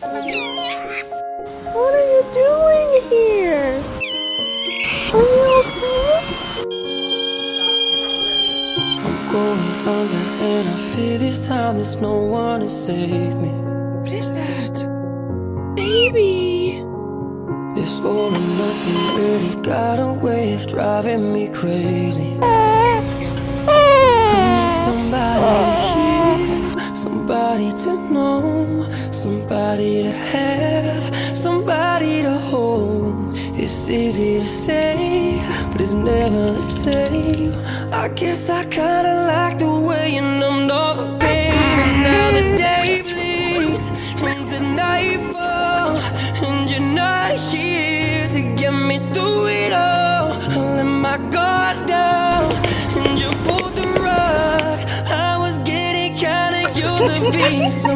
What are you doing here? Are you okay? I'm going under and I fear this time there's no one to save me. What is that? Baby! This all or nothing really got a way of driving me crazy. I need somebody to hear, somebody to know, somebody to have, somebody to hold. It's easy to say, but it's never the same. I guess I kinda like the way you numbed all the pain. And now the day bleeds into nightfall, and you're not here to get me through it all. I let my guard down, and you pulled the rug. I was getting kinda used to being so